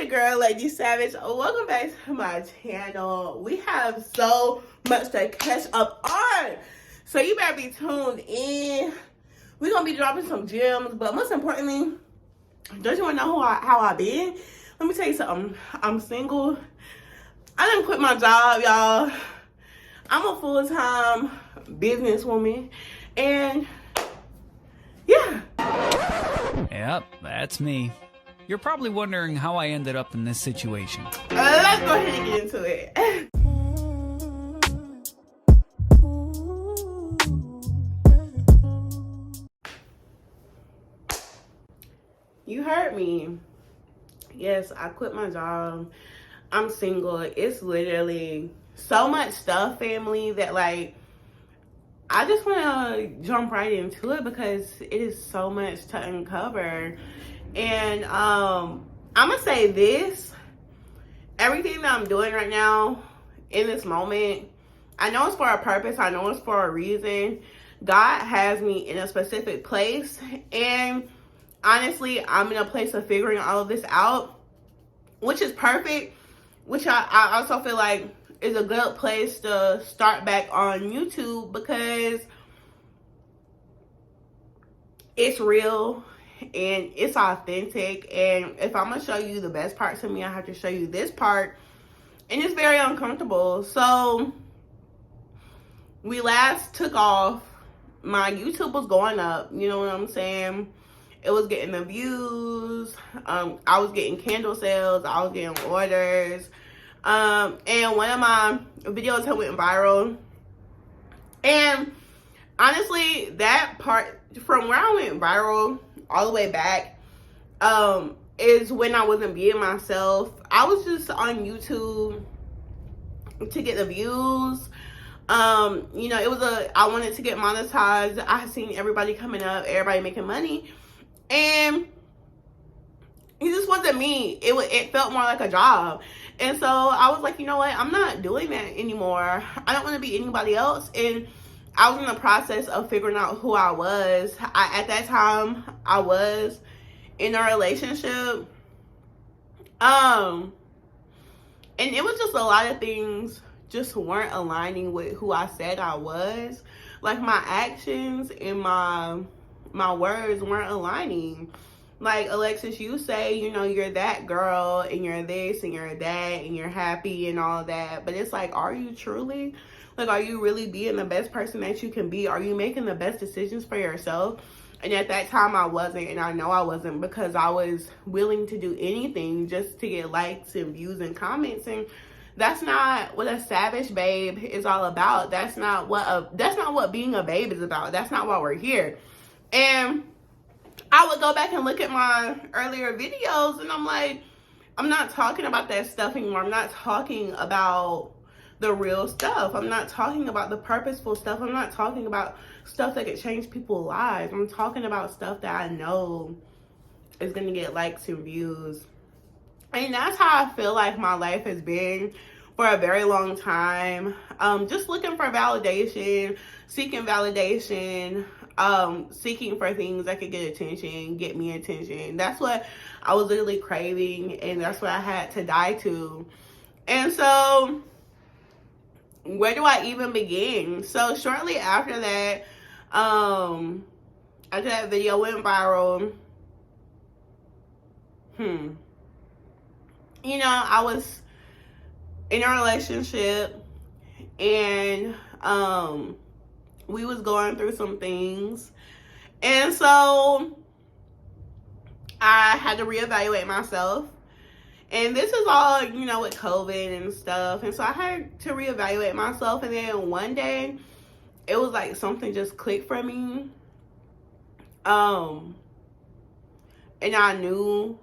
your girl, Lady Savage. Welcome back to my channel. We have so much to catch up on, so you better be tuned in. We're gonna be dropping some gems, but most importantly, don't you want to know how I been? Let me tell you something. I'm single. I didn't quit my job, y'all. I'm a full-time businesswoman, and yeah. Yep, that's me. You're probably wondering how I ended up in this situation. Let's go ahead and get into it. You heard me. Yes, I quit my job. I'm single. It's literally so much stuff, family, that like I just want to jump right into it because it is so much to uncover. And I'm gonna say this: everything that I'm doing right now in this moment, I know it's for a purpose. I know it's for a reason. God has me in a specific place, and honestly, I'm in a place of figuring all of this out, which is perfect, which I also feel like is a good place to start back on YouTube because it's real and it's authentic. And if I'm gonna show you the best parts of me, I have to show you this part, and it's very uncomfortable. So we last took off, my YouTube was going up, you know what I'm saying? It was getting the views. I was getting candle sales. I was getting orders. And one of my videos had went viral. And honestly, that part from where I went viral all the way back is when I wasn't being myself. I was just on YouTube to get the views. You know, I wanted to get monetized. I had seen everybody coming up, everybody making money, and it just wasn't me. It felt more like a job. And so I was like, you know what? I'm not doing that anymore. I don't want to be anybody else. And I was in the process of figuring out who I was. At that time, I was in a relationship. And it was just a lot of things just weren't aligning with who I said I was. Like my actions and my words weren't aligning. Like, Alexis, you say, you know, you're that girl and you're this and you're that and you're happy and all that. But it's like, are you truly? Like, are you really being the best person that you can be? Are you making the best decisions for yourself? And at that time, I wasn't. And I know I wasn't because I was willing to do anything just to get likes and views and comments. And that's not what a savage babe is all about. That's not what being a babe is about. That's not why we're here. And I would go back and look at my earlier videos and I'm like, I'm not talking about that stuff anymore. I'm not talking about the real stuff. I'm not talking about the purposeful stuff. I'm not talking about stuff that could change people's lives. I'm talking about stuff that I know is going to get likes and views. And that's how I feel like my life has been for a very long time. Just looking for validation, seeking validation, seeking for things that could get attention, get me attention. That's what I was literally craving, and that's what I had to die to. And so, where do I even begin? So, shortly after that, after that video went viral, you know, I was in a relationship, and we was going through some things, and so I had to reevaluate myself. And this is all, you know, with COVID and stuff, and so I had to reevaluate myself. And then one day it was like something just clicked for me, and I knew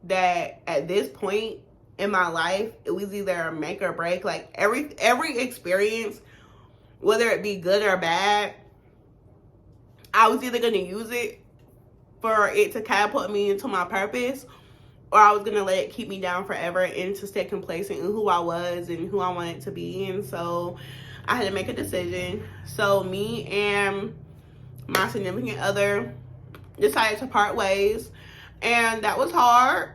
that at this point in my life it was either a make or break. Like every experience, whether it be good or bad, I was either going to use it for it to catapult me into my purpose, or I was going to let it keep me down forever and to stay complacent in who I was and who I wanted to be. And so I had to make a decision. So me and my significant other decided to part ways, and that was hard.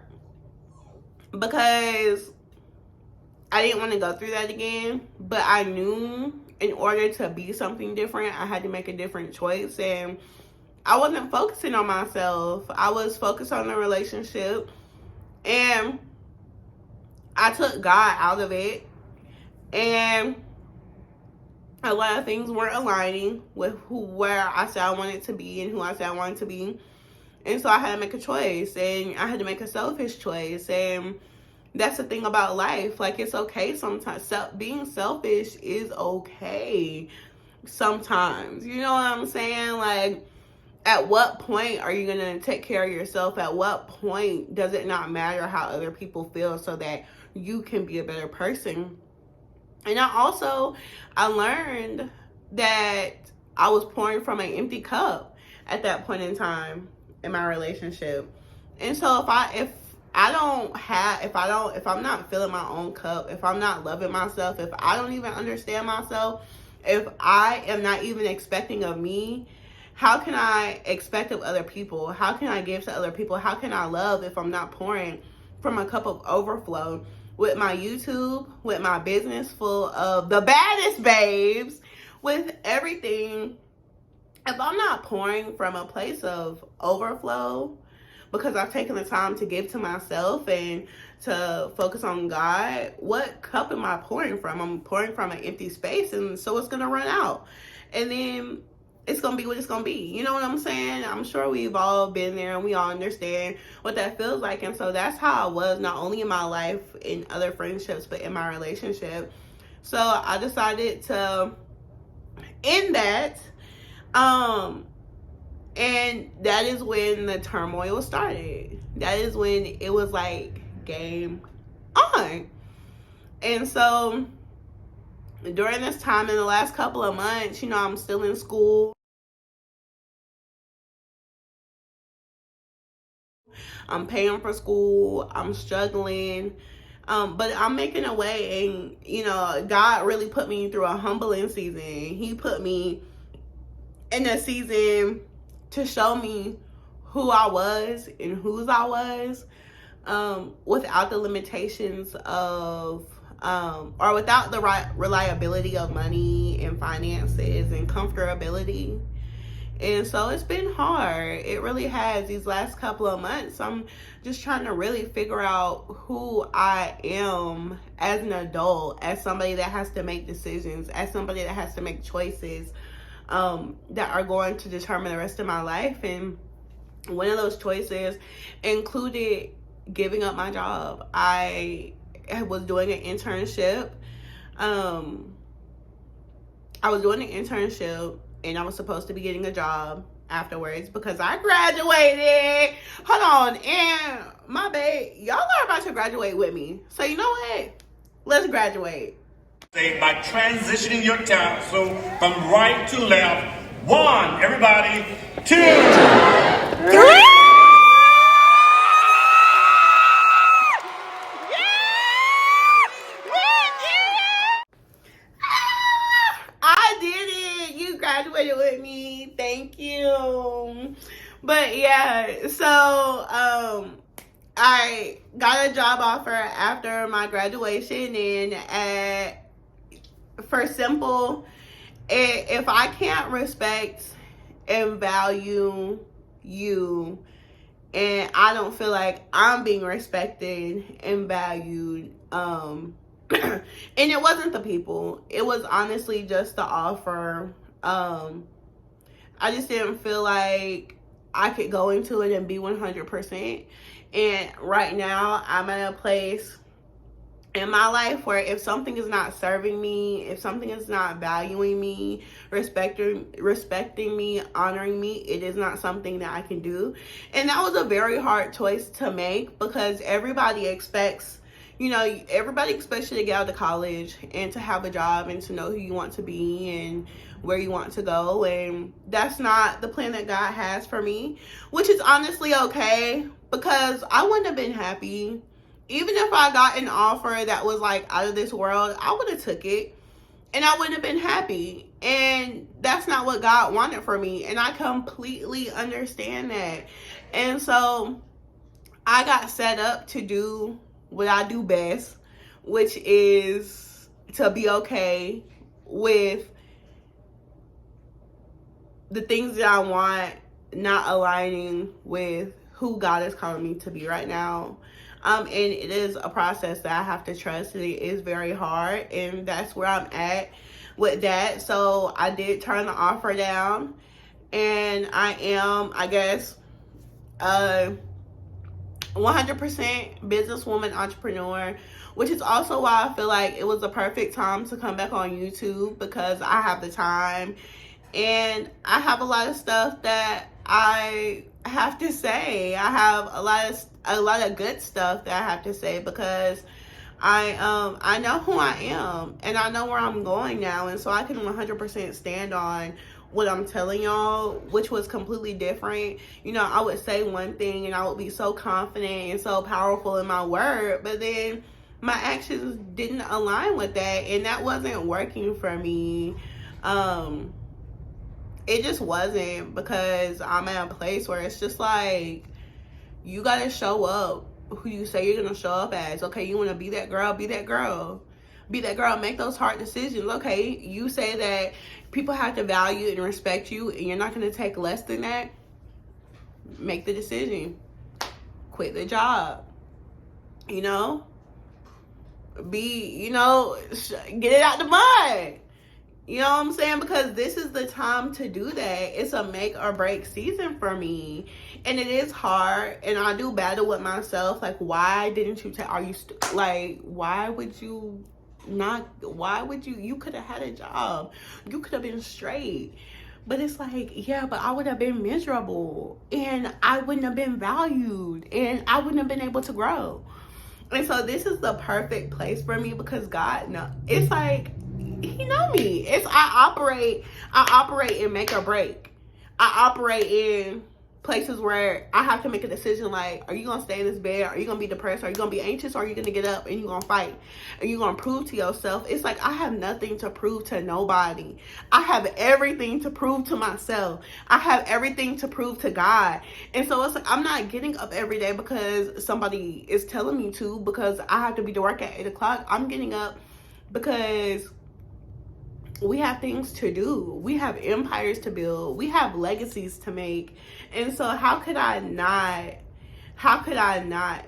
because I didn't want to go through that again. But I knew in order to be something different, I had to make a different choice. And I wasn't focusing on myself. I was focused on the relationship. And I took God out of it. And a lot of things weren't aligning with where I said I wanted to be and who I said I wanted to be. And so I had to make a choice, and I had to make a selfish choice. And that's the thing about life. Like, it's okay sometimes. Being selfish is okay sometimes. You know what I'm saying? Like, at what point are you going to take care of yourself? At what point does it not matter how other people feel so that you can be a better person? And I learned that I was pouring from an empty cup at that point in time in my relationship. And so if I'm not filling my own cup, if I'm not loving myself, if I don't even understand myself, if I am not even expecting of me, how can I expect of other people? How can I give to other people? How can I love if I'm not pouring from a cup of overflow? With my YouTube, with my business full of the baddest babes, with everything, if I'm not pouring from a place of overflow, because I've taken the time to give to myself and to focus on God, what cup am I pouring from? I'm pouring from an empty space, and so it's going to run out. And then it's going to be what it's going to be. You know what I'm saying? I'm sure we've all been there and we all understand what that feels like. And so that's how I was, not only in my life, in other friendships, but in my relationship. So I decided to end that. And that is when the turmoil started. That is when it was like game on. And so during this time, in the last couple of months, you know, I'm still in school. I'm paying for school. I'm struggling. But I'm making a way. And, you know, God really put me through a humbling season. He put me in a season to show me who I was and whose I was, without the limitations of, or without the reliability of money and finances and comfortability. And so it's been hard. It really has. These last couple of months, I'm just trying to really figure out who I am as an adult, as somebody that has to make decisions, as somebody that has to make choices that are going to determine the rest of my life. And one of those choices included giving up my job. I was doing an internship. And I was supposed to be getting a job afterwards because I graduated. Hold on. And my babe, y'all are about to graduate with me. So you know what? Let's graduate. By transitioning your torso from right to left. 1, everybody. 2, 3. Graduated with me. Thank you. But yeah, so I got a job offer after my graduation, and for simple, if I can't respect and value you, and I don't feel like I'm being respected and valued, and it wasn't the people, it was honestly just the offer. I just didn't feel like I could go into it and be 100%. And right now I'm at a place in my life where if something is not serving me, if something is not valuing me, respecting me, honoring me, it is not something that I can do. And that was a very hard choice to make, because everybody expects you to get out of college and to have a job and to know who you want to be and where you want to go. And that's not the plan that God has for me, which is honestly okay, because I wouldn't have been happy. Even if I got an offer that was like out of this world, I would have took it and I wouldn't have been happy. And that's not what God wanted for me. And I completely understand that. And so I got set up to do what I do best, which is to be okay with the things that I want not aligning with who God is calling me to be right now. And it is a process that I have to trust, and it is very hard, and that's where I'm at with that. So I did turn the offer down, and I am, I guess, 100% businesswoman, entrepreneur, which is also why I feel like it was the perfect time to come back on YouTube, because I have the time and I have a lot of stuff that I have to say. I have a lot of good stuff that I have to say, because I know who I am and I know where I'm going now, and so I can 100% stand on what I'm telling y'all, which was completely different. You know, I would say one thing and I would be so confident and so powerful in my word, but then my actions didn't align with that, and that wasn't working for me. It just wasn't, because I'm at a place where it's just like, you gotta show up who you say you're gonna show up as. Okay, you wanna be that girl, be that girl. Be that girl, make those hard decisions. Okay, you say that people have to value and respect you, and you're not gonna take less than that. Make the decision. Quit the job. You know? Get it out the mud. You know what I'm saying? Because this is the time to do that. It's a make or break season for me. And it is hard. And I do battle with myself. Like, why didn't you why would you you could have had a job. You could have been straight. But it's like, yeah, but I would have been miserable. And I wouldn't have been valued. And I wouldn't have been able to grow. And so this is the perfect place for me, because God knows. It's like, He know me. I operate in make or break. I operate in places where I have to make a decision, like, are you gonna stay in this bed? Are you gonna be depressed? Are you gonna be anxious? Or are you gonna get up and you're gonna fight? And you're gonna prove to yourself? It's like, I have nothing to prove to nobody. I have everything to prove to myself. I have everything to prove to God. And so it's like, I'm not getting up every day because somebody is telling me to, because I have to be to work at 8 o'clock. I'm getting up because we have things to do. We have empires to build. We have legacies to make. And so how could I not,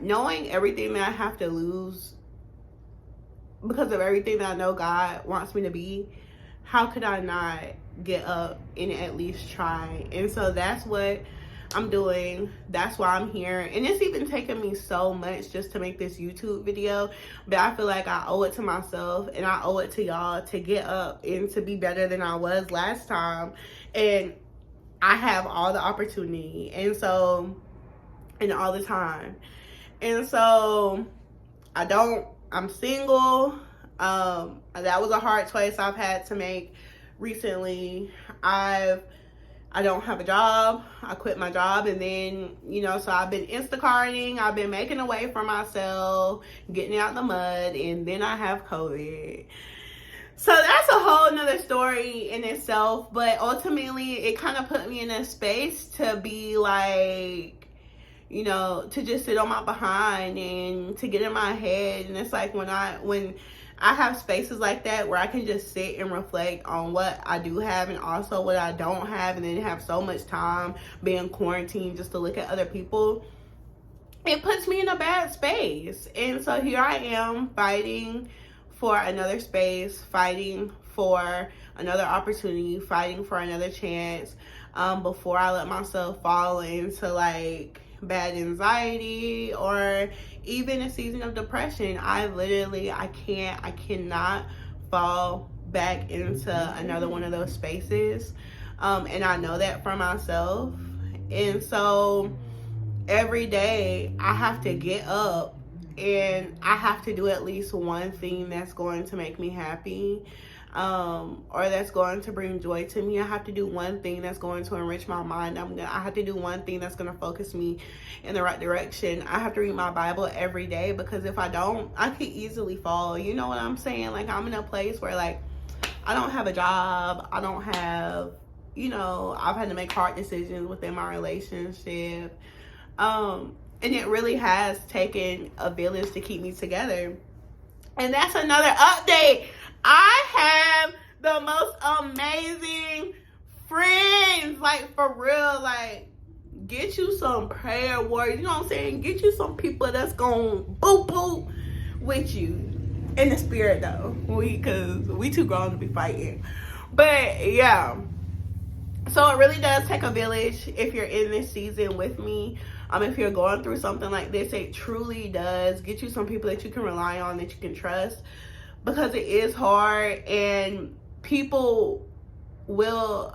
knowing everything that I have to lose because of everything that I know God wants me to be, how could I not get up and at least try? And so that's what I'm doing. That's why I'm here. And it's even taken me so much just to make this YouTube video, but I feel like I owe it to myself and I owe it to y'all to get up and to be better than I was last time. And I have all the opportunity, and all the time. And so I'm single. That was a hard choice I've had to make recently. I don't have a job. I quit my job, and then, so I've been Instacarting. I've been making a way for myself, getting out the mud, and then I have COVID. So that's a whole nother story in itself, but ultimately it kind of put me in a space to be like, to just sit on my behind and to get in my head. And it's like, when I have spaces like that where I can just sit and reflect on what I do have and also what I don't have, and then have so much time being quarantined just to look at other people, it puts me in a bad space. And so here I am fighting for another space, fighting for another opportunity, fighting for another chance, before I let myself fall into like bad anxiety or even a season of depression. I cannot fall back into another one of those spaces. And I know that for myself. And so every day I have to get up and I have to do at least one thing that's going to make me happy, or that's going to bring joy to me. I have to do one thing that's going to enrich my mind. I have to do one thing that's going to focus me in the right direction. I have to read my Bible every day, because if I don't, I could easily fall. You know what I'm saying? Like, I'm in a place where, like, I don't have a job. I don't have, I've had to make hard decisions within my relationship. And it really has taken a village to keep me together. And that's another update. I have the most amazing friends. Like, for real, like, get you some prayer warriors. You know what I'm saying? Get you some people that's gonna boop boop with you. In the spirit, though. Because we too grown to be fighting. But, yeah. So it really does take a village if you're in this season with me. If you're going through something like this, it truly does. Get you some people that you can rely on, that you can trust. Because it is hard, and people will,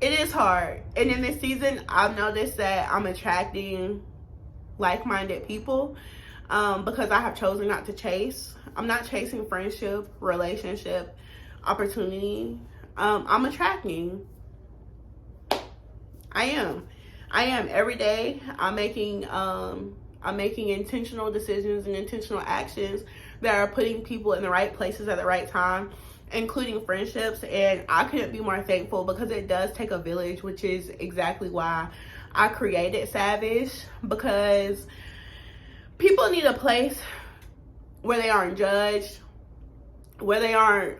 it is hard. And in this season, I've noticed that I'm attracting like-minded people because I have chosen not to chase. I'm not chasing friendship, relationship, opportunity. I'm attracting. I am every day. I'm making intentional decisions and intentional actions that are putting people in the right places at the right time, including friendships. And I couldn't be more thankful, because it does take a village, which is exactly why I created Savage, because people need a place where they aren't judged, where they aren't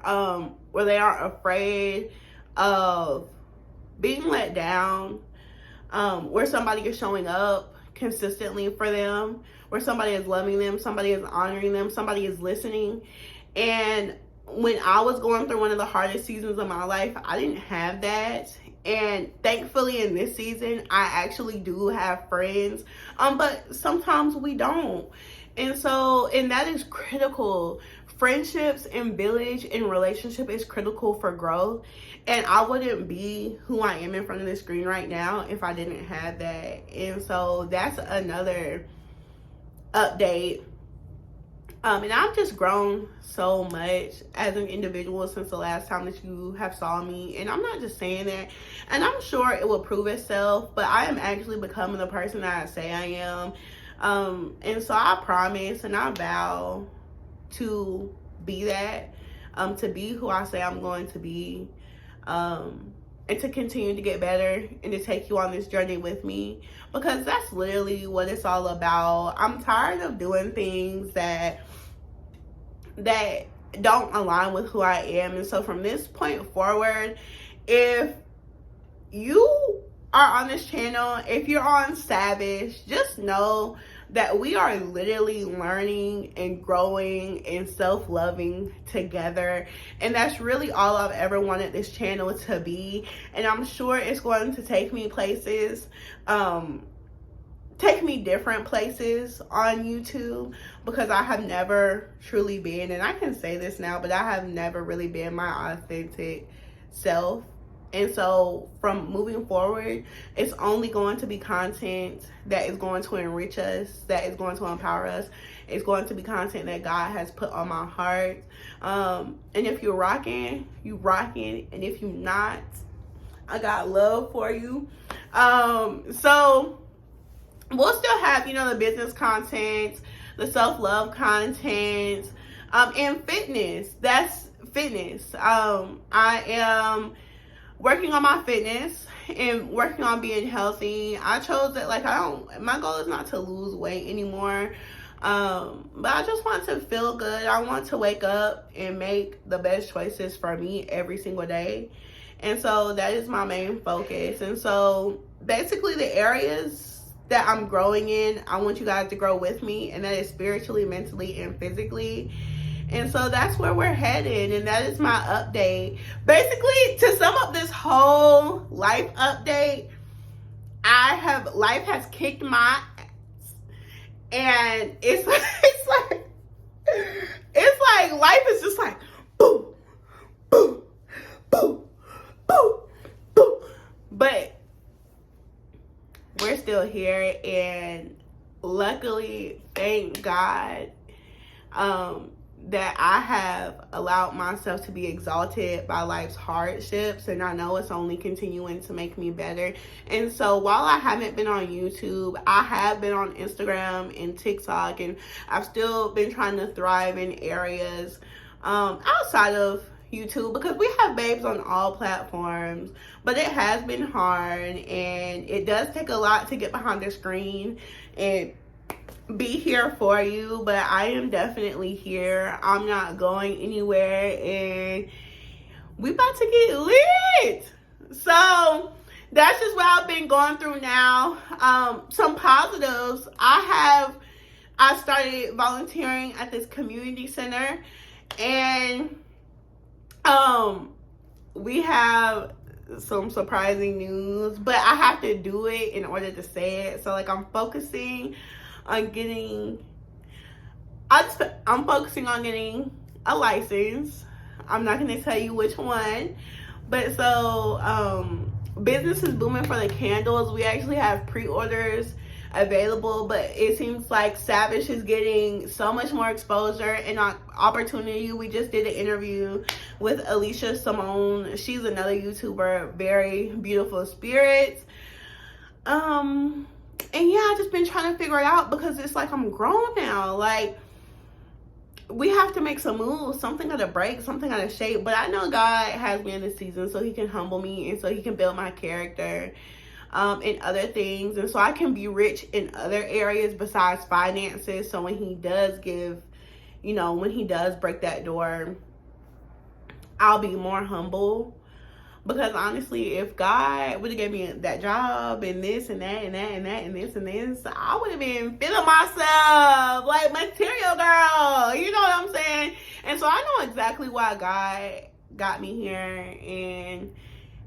afraid of being let down, where somebody is showing up consistently for them, where somebody is loving them, somebody is honoring them, somebody is listening. And when I was going through one of the hardest seasons of my life, I didn't have that. And thankfully in this season, I actually do have friends, but sometimes we don't. And that is critical. Friendships and village and relationship is critical for growth. And I wouldn't be who I am in front of the screen right now if I didn't have that. And so that's another update. And I've just grown so much as an individual since the last time that you have saw me. And I'm not just saying that. And I'm sure it will prove itself. But I am actually becoming the person that I say I am. And so I promise and I vow to be that, to be who I say I'm going to be, and to continue to get better and to take you on this journey with me, because that's literally what it's all about. I'm tired of doing things that don't align with who I am. And so from this point forward, if you are on this channel, if you're on Savage, just know that we are literally learning and growing and self-loving together. And that's really all I've ever wanted this channel to be. And I'm sure it's going to take me places, take me different places on YouTube, because I have never truly been, and I can say this now, but I have never really been my authentic self. And so from moving forward, it's only going to be content that is going to enrich us, that is going to empower us. It's going to be content that God has put on my heart. And if you're rocking, you rocking. And if you're not, I got love for you. So we'll still have, the business content, the self-love content, and fitness. That's fitness. I am working on my fitness and working on being healthy. I chose that, my goal is not to lose weight anymore. But I just want to feel good. I want to wake up and make the best choices for me every single day. And so that is my main focus. And so basically the areas that I'm growing in, I want you guys to grow with me, and that is spiritually, mentally, and physically. And so that's where we're headed, and that is my update. Basically, to sum up this whole life update, life has kicked my ass. And it's like life is just like boom, boom, boom, boom, boom. But we're still here, and luckily, thank God, that I have allowed myself to be exalted by life's hardships, and I know it's only continuing to make me better. And so while I haven't been on YouTube, I have been on Instagram and TikTok, and I've still been trying to thrive in areas outside of YouTube, because we have babes on all platforms, but it has been hard, and it does take a lot to get behind the screen and be here for you. But I am definitely here. I'm not going anywhere, and we about to get lit. So that's just what I've been going through now. Some positives. I started volunteering at this community center, and we have some surprising news, but I have to do it in order to say it. So like, I'm focusing on getting a license. I'm not going to tell you which one, but so business is booming for the candles. We actually have pre-orders available, but it seems like Savage is getting so much more exposure and opportunity. We just did an interview with Alicia Simone. She's another YouTuber, very beautiful spirits. And yeah, I've just been trying to figure it out, because it's like, I'm grown now. Like, we have to make some moves. Something gotta break, something gotta shape. But I know God has me in this season so he can humble me, and so he can build my character and other things, and so I can be rich in other areas besides finances. So when he does give, when he does break that door, I'll be more humble. Because honestly, if God would have gave me that job and this and that and that and that and this and this, I would have been feeling myself like material girl. You know what I'm saying? And so I know exactly why God got me here, and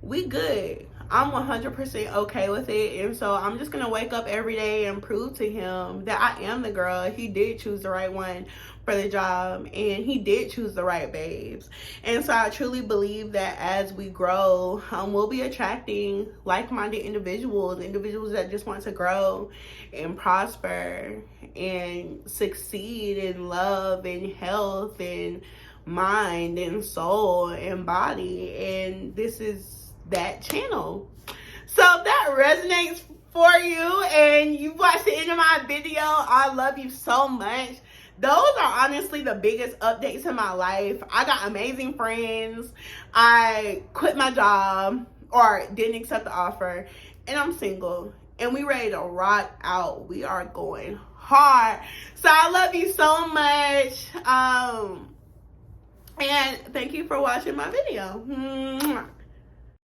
we good. I'm 100% okay with it. And so I'm just going to wake up every day and prove to him that I am the girl. He did choose the right one for the job, and he did choose the right babes. And so I truly believe that as we grow, we'll be attracting like-minded individuals that just want to grow and prosper and succeed in love and health and mind and soul and body. And this is that channel. So if that resonates for you and you watched the end of my video, I love you so much. Those are honestly the biggest updates in my life. I got amazing friends. I quit my job, or didn't accept the offer, and I'm single, and we ready to rock out. We are going hard. So I love you so much. And thank you for watching my video.